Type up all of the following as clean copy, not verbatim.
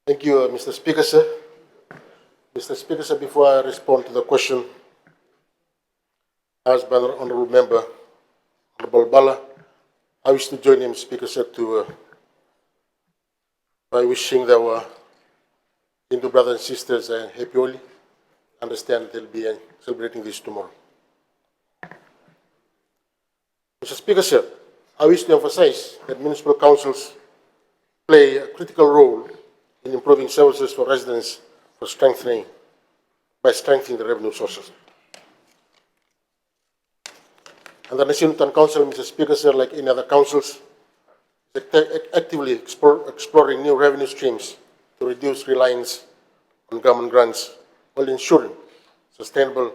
Thank you, Mr. Speaker, sir. Mr. Speaker, sir, before I respond to the question asked by the Honourable Member, Honourable Bala, I wish to join him, Speaker, sir, by wishing our Hindu brothers and sisters a happy Holi. Understand they'll be celebrating this tomorrow. Mr. Speaker, sir, I wish to emphasize that municipal councils play a critical role in improving services for residents by strengthening the revenue sources. And the Nasinu Town Council, Mr. Speaker, sir, like any other councils, is actively exploring new revenue streams to reduce reliance on government grants while ensuring sustainable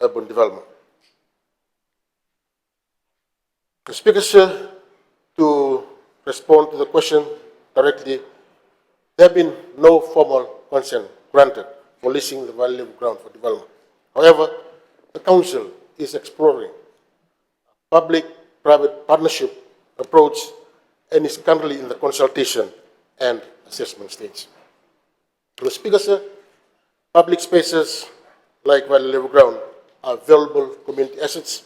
urban development. Mr. Speaker, sir, to respond to the question directly, there have been no formal consent granted for leasing the Valelevu ground for development. However, the Council is exploring a public-private partnership approach and is currently in the consultation and assessment stage. Mr. Speaker, sir, public spaces like Valelevu ground are valuable community assets,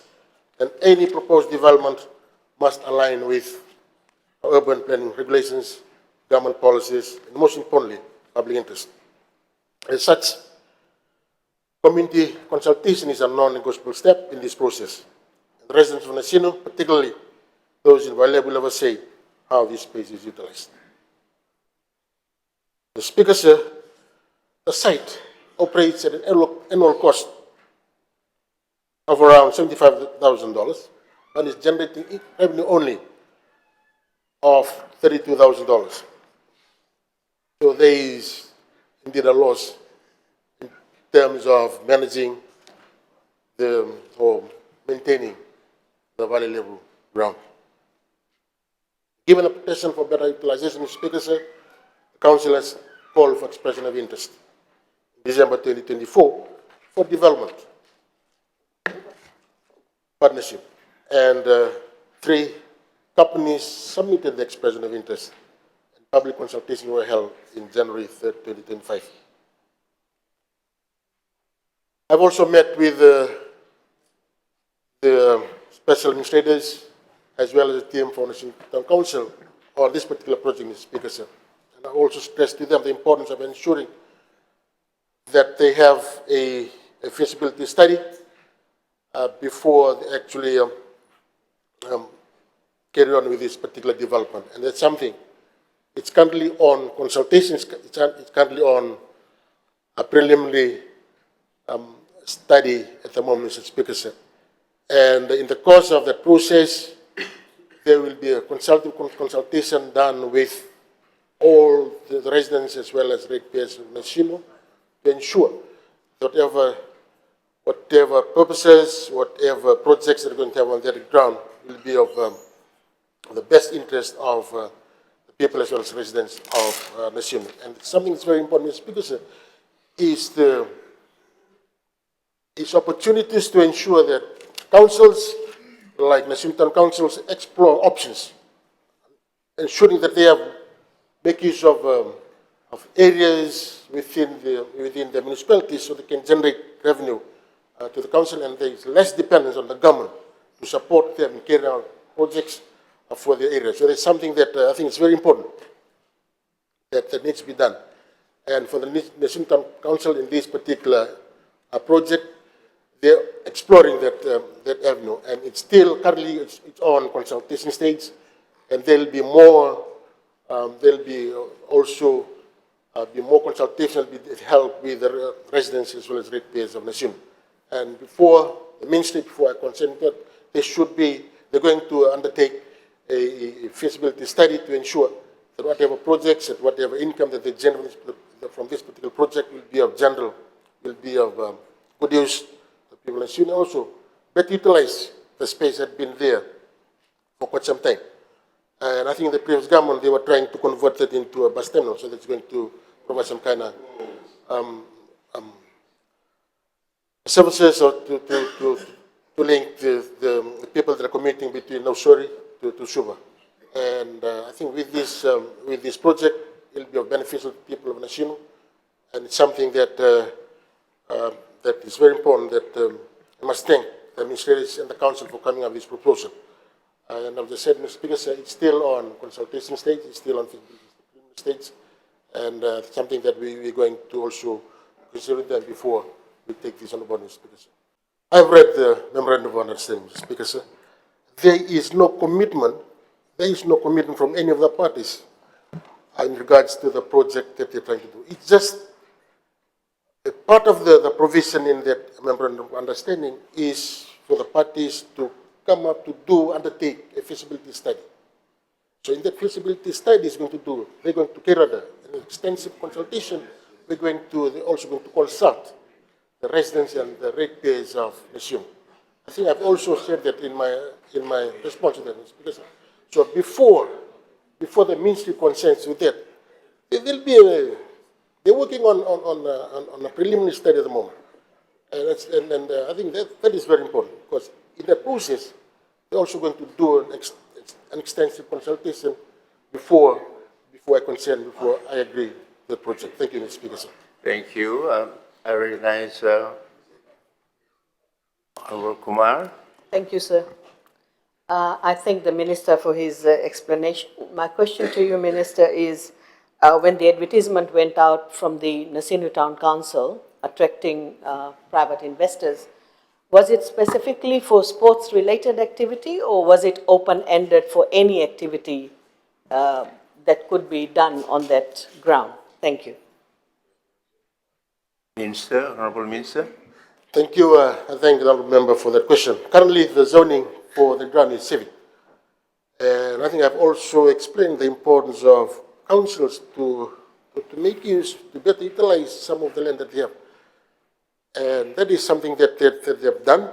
and any proposed development must align with urban planning regulations, government policies, and most importantly, public interest. As such, community consultation is a non-negotiable step in this process. And the residents of Nasinu, particularly those in Valelevu, will never say how this space is utilized. The Speaker, sir, the site operates at an annual cost of around $75,000 and is generating revenue only of $32,000. So there is indeed a loss in terms of managing or maintaining the Valelevu ground. Given the petition for better utilization, Mr. Speaker, sir, the Council has called for expression of interest in December 2024 for development partnership, and 3 companies submitted the expression of interest, and public consultations were held in January 3rd, 2025. I've also met with the special administrators as well as the team for Nasinu Town Council on this particular project, Mr. Speaker, sir. And I also stressed to them the importance of ensuring that they have a feasibility study before they actually carry on with this particular development. And that's something, it's currently on consultations, it's currently on a preliminary study at the moment, Mr. Speaker, sir. And in the course of that process, there will be a consultation done with all the residents as well as ratepayers of Nasinu to ensure that whatever purposes, whatever projects that are going to have on that ground will be of the best interest of the people as well as residents of Nasinu. And something that's very important, Mr. Speaker, sir, is opportunities to ensure that councils like Nasinu Town Councils explore options, ensuring that they have make use of areas within the municipality so they can generate revenue to the council, and there is less dependence on the government to support them and carry out projects for the area. So there's something that I think is very important that needs to be done. And for the Nasinu Town Council in this particular project, they're exploring that avenue, and it's still currently it's on consultation stage, and there'll be more. There'll be also be more consultations be held with the residents as well as ratepayers of Nasinu. And before the ministry, before I consented, they're going to undertake a feasibility study to ensure that whatever projects and whatever income that they generate from this particular project will be of good use to people in Nasinu. Also, better utilize the space that had been there for quite some time. And I think the previous government, they were trying to convert it into a bus terminal, so that's going to provide some kind of services or to link the people that are commuting between Nausori to Suva. And I think with this project, will be of beneficial to the people of Nasinu, and it's something that that is very important. That I must thank the administrators and the council for coming up with this proposal. And as I said, Mr. Speaker, it's still on consultation stage, it's still on feasibility stage, and something that we're going to also consider that before we take this on the board, Mr. Speaker. I've read the memorandum of understanding, Mr. Speaker, sir. There is no commitment from any of the parties in regards to the project that they're trying to do. It's just a part of the provision in that memorandum of understanding is for the parties to come up to undertake a feasibility study. So in that feasibility study they're going to carry out an extensive consultation. They're also going to consult the residents and the ratepayers of Nasinu. I think I've also said that in my response to that, because so before the ministry consents with that, they're working on a preliminary study at the moment, and I think that is very important, because in that process they're also going to do an extensive consultation before I agree with the project. Thank you, Mr. Speaker, sir. Thank you. I recognize Honorable Kumar. Thank you, sir. I thank the Minister for his explanation. My question to you, Minister, is when the advertisement went out from the Nasinu Town Council attracting private investors, was it specifically for sports-related activity, or was it open-ended for any activity that could be done on that ground? Thank you. Minister, Honorable Minister. Thank you. I thank the honourable member for that question. Currently, the zoning for the ground is civic. And I think I've also explained the importance of councils to make use, to better utilize some of the land that they have. And that is something that they have done.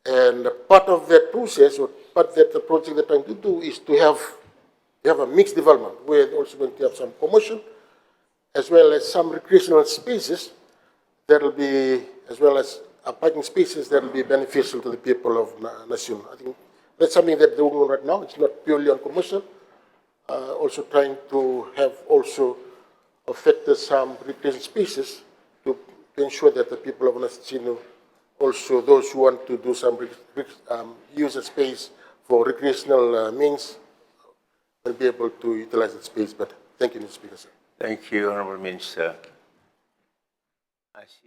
And part of that process, or part that the project they're trying to do, is to have a mixed development, where they're also going to have some commercial, as well as some recreational spaces that will be, as well as parking spaces that will be beneficial to the people of Nasinu. I think that's something that they're working on right now. It's not purely on commercial. Also trying to have also affected some recreational spaces to ensure that the people of Nasinu, also those who want to do some use the space for recreational means, will be able to utilize the space better. Thank you, Mr. Speaker, sir. Thank you, Honorable Minister. I see.